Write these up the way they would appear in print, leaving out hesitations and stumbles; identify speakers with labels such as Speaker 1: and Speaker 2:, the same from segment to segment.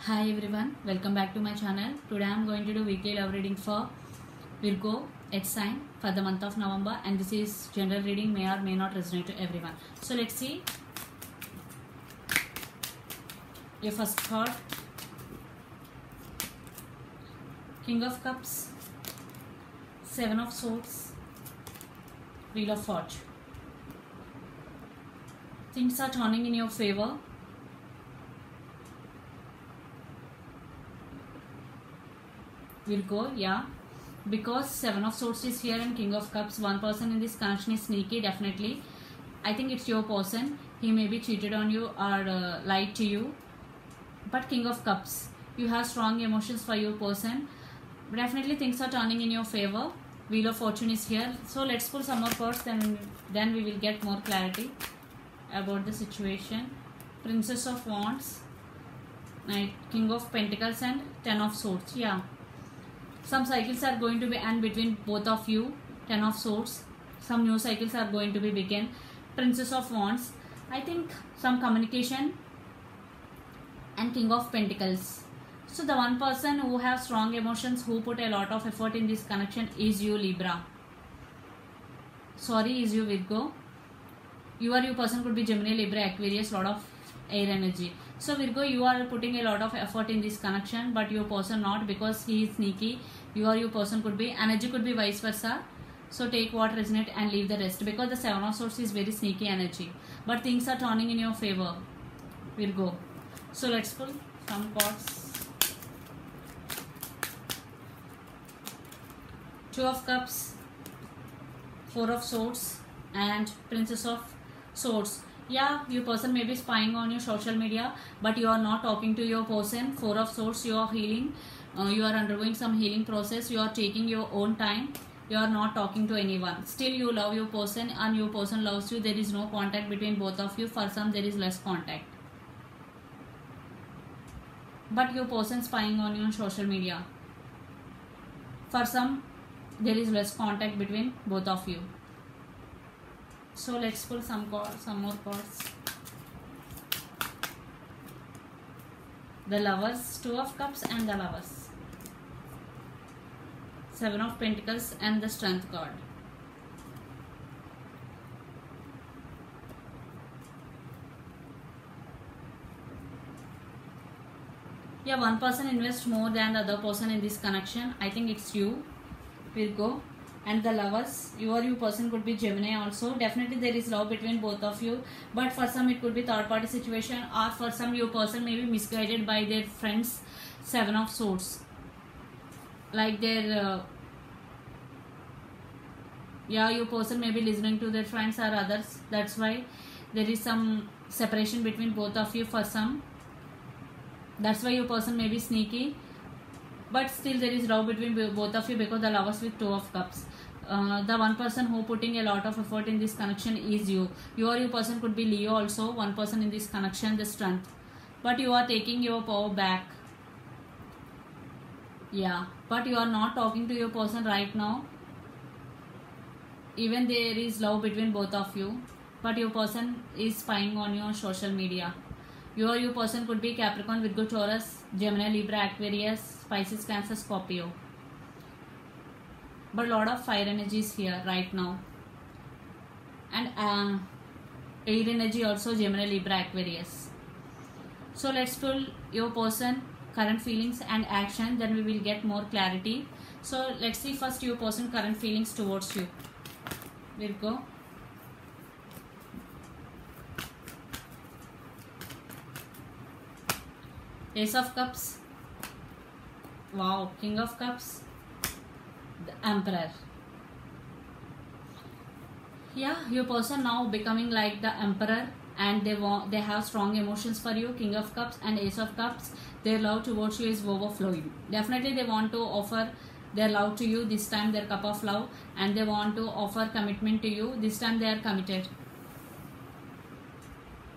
Speaker 1: Hi everyone, welcome back to my channel. Today I am going to do weekly love reading for Virgo H sign for the month of November, and this is general reading, may or may not resonate to everyone. So let's see your first card. King of Cups, Seven of Swords, Wheel of Fortune. Things are turning in your favor. Virgo, yeah, because Seven of Swords is here and King of Cups. One person in this connection is sneaky, definitely. I think it's your person. He may be cheated on you or lied to you. But King of Cups, you have strong emotions for your person. Definitely things are turning in your favor. Wheel of Fortune is here. So let's pull some more cards, then we will get more clarity about the situation. Princess of Wands, Knight, King of Pentacles and Ten of Swords. Yeah. Some cycles are going to be end between both of you. Ten of Swords. Some new cycles are going to be begin. Princess of Wands. I think some communication. And King of Pentacles. So the one person who have strong emotions, who put a lot of effort in this connection is you, Libra. Sorry, is you, Virgo. You or your person could be Gemini, Libra, Aquarius, lot of air energy. So Virgo, you are putting a lot of effort in this connection, but your person not, because he is sneaky. You or your person could be, energy could be vice versa. So take what resonate and leave the rest, because the Seven of Swords is very sneaky energy. But things are turning in your favor, Virgo. So let's pull some cards. Two of Cups, Four of Swords and Princess of Swords. Yeah, your person may be spying on your social media, but you are not talking to your person. Four of Swords, you are healing. You are undergoing some healing process. You are taking your own time. You are not talking to anyone. Still you love your person and your person loves you. There is no contact between both of you. For some there is less contact. But your person spying on you on social media. For some there is less contact between both of you. So let's pull some more cards. The Lovers, Two of Cups and the Lovers. Seven of Pentacles and the Strength card. Yeah, one person invests more than the other person in this connection. I think it's you, Virgo. And the Lovers, you or your person could be Gemini also. Definitely there is love between both of you, but for some it could be third party situation, or for some your person may be misguided by their friends. Seven of Swords, like their yeah, your person may be listening to their friends or others. That's why there is some separation between both of you for some. That's why your person may be sneaky, but still there is love between both of you, because the Lovers with Two of Cups. The one person who putting a lot of effort in this connection is you. You or your person could be Leo also. One person in this connection, the Strength. But you are taking your power back. Yeah, but you are not talking to your person right now. Even there is love between both of you, but your person is spying on you on social media. You or your person could be Capricorn, Virgo, Taurus, Gemini, Libra, Aquarius, Pisces, Cancer, Scorpio. But a lot of fire energy is here right now. And air energy also, Gemini, Libra, Aquarius. So let's pull your person, current feelings and action, then we will get more clarity. So let's see first your person current feelings towards you, Virgo. Ace of Cups. Wow, King of Cups. The Emperor. Yeah, your person now becoming like the Emperor, and they have strong emotions for you. King of Cups and Ace of Cups. Their love towards you is overflowing. Definitely they want to offer their love to you. This time their cup of love, and they want to offer commitment to you. This time they are committed,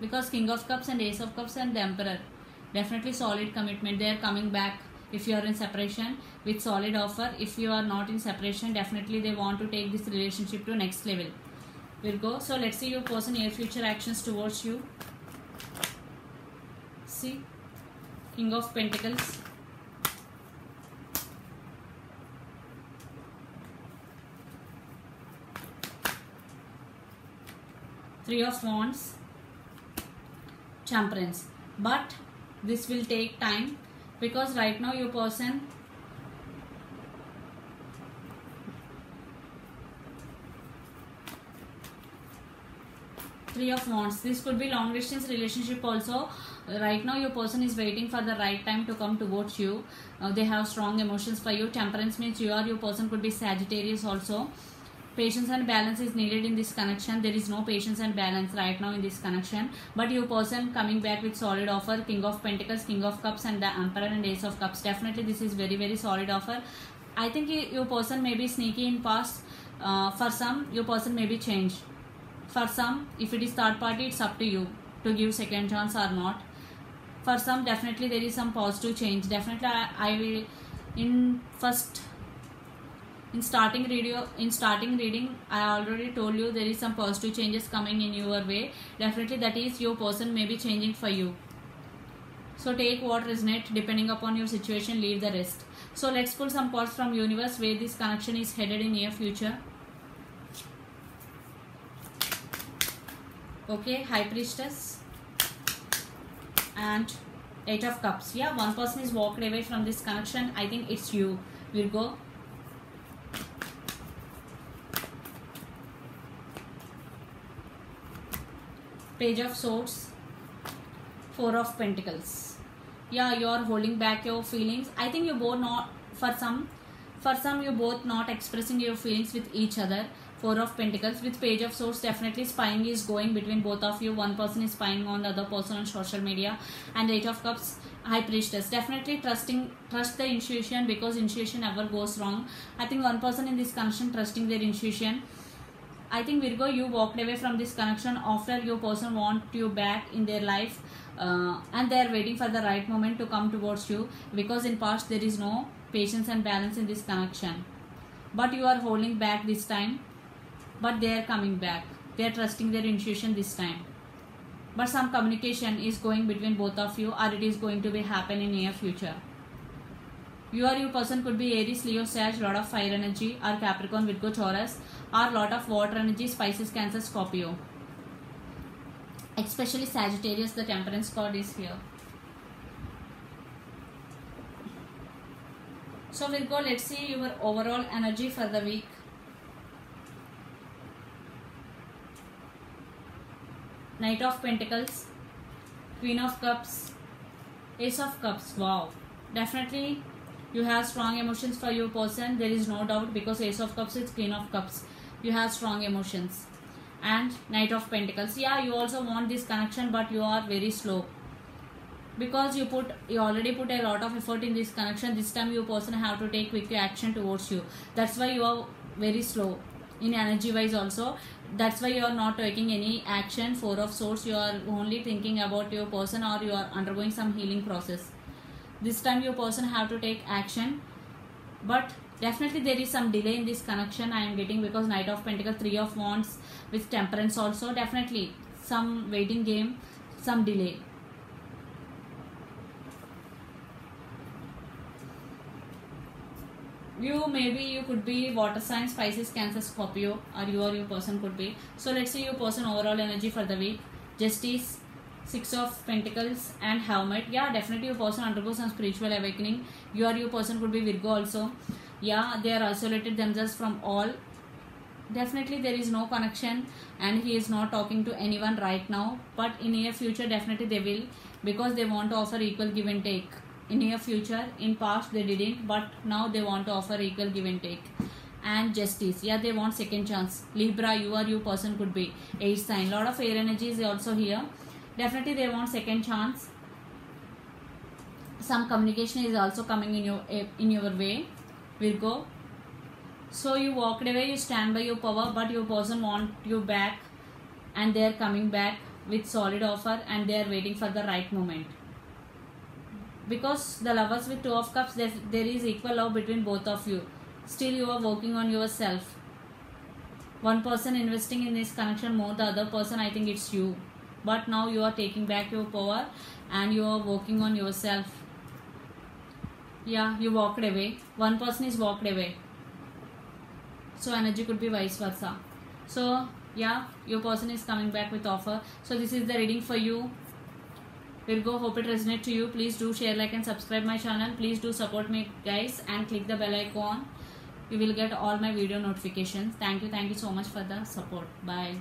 Speaker 1: because King of Cups and Ace of Cups and the Emperor, definitely solid commitment. They are coming back if you are in separation with solid offer. If you are not in separation, definitely they want to take this relationship to next level, Virgo. So let's see your person near future actions towards you. See, King of Pentacles, Three of Wands, Temperance. But this will take time, because right now your person Three of Wands. This could be long distance relationship also. Right now your person is waiting for the right time to come towards you. They have strong emotions for you. Temperance means you or your person could be Sagittarius also. Patience and balance is needed in this connection. There is no patience and balance right now in this connection. But your person coming back with solid offer. King of Pentacles, King of Cups, and the Emperor and Ace of Cups. Definitely this is very, very solid offer. I think your person may be sneaky in past. For some, your person may be changed. For some, if it is third party, it's up to you to give second chance or not. For some, definitely there is some positive change. Definitely I will in starting reading I already told you there is some positive changes coming in your way. Definitely that is your person may be changing for you. So take what resonates depending upon your situation, leave the rest. So let's pull some cards from universe where this connection is headed in near future. Okay, High Priestess and Eight of Cups. Yeah, one person is walked away from this connection. I think it's you, Virgo. Page of Swords, Four of Pentacles. Yeah, you are holding back your feelings. I think you both not, for some you both not expressing your feelings with each other. Four of Pentacles with Page of Swords. Definitely spying is going between both of you. One person is spying on the other person on social media. And Eight of Cups, High Priestess. Definitely trust the intuition, because intuition never goes wrong. I think one person in this connection trusting their intuition. I think Virgo, you walked away from this connection after your person want you back in their life, and they are waiting for the right moment to come towards you, because in past there is no patience and balance in this connection. But you are holding back this time. But they are coming back. They are trusting their intuition this time. But some communication is going between both of you, or it is going to be happen in near future. You or your person could be Aries, Leo, Sag, lot of fire energy, or Capricorn, Virgo, Taurus, or lot of water energy, Pisces, Cancer, Scorpio. Especially Sagittarius, the Temperance card is here. So Virgo, let's see your overall energy for the week. Knight of Pentacles, Queen of Cups, Ace of Cups. Wow, definitely you have strong emotions for your person. There is no doubt, because Ace of Cups is Queen of Cups. You have strong emotions. And Knight of Pentacles. Yeah, you also want this connection, but you are very slow, because you already put a lot of effort in this connection. This time your person have to take quick action towards you. That's why you are very slow in energy wise also. That's why you are not taking any action. Four of Swords, you are only thinking about your person, or you are undergoing some healing process. This time your person have to take action, but definitely there is some delay in this connection I am getting, because Knight of Pentacles, Three of Wands with Temperance also. Definitely some waiting game, some delay. You could be water signs, Pisces, Cancer, Scorpio, or you or your person could be. So let's see your person overall energy for the week. Justice, Six of Pentacles, and Hermit. Yeah, definitely your person undergoes some spiritual awakening. You or your person could be Virgo also. Yeah, they are isolated themselves from all. Definitely there is no connection, and he is not talking to anyone right now. But in near future, definitely they will, because they want to offer equal give and take. In near future, in past they didn't, but now they want to offer equal give and take. And Justice, yeah, they want second chance. Libra, you or your person could be air sign. Lot of air energy is also here. Definitely they want second chance. Some communication is also coming in your way, Virgo. So you walked away, you stand by your power, but your person want you back, and they are coming back with solid offer, and they are waiting for the right moment. Because the Lovers with Two of Cups, there is equal love between both of you. Still you are working on yourself. One person investing in this connection more, the other person, I think it's you. But now you are taking back your power, and you are working on yourself. Yeah, you walked away. One person is walked away. So energy could be vice versa. So yeah, your person is coming back with offer. So this is the reading for you, Virgo. Hope it resonates to you. Please do share, like and subscribe my channel. Please do support me guys and click the bell icon. You will get all my video notifications. Thank you so much for the support. Bye.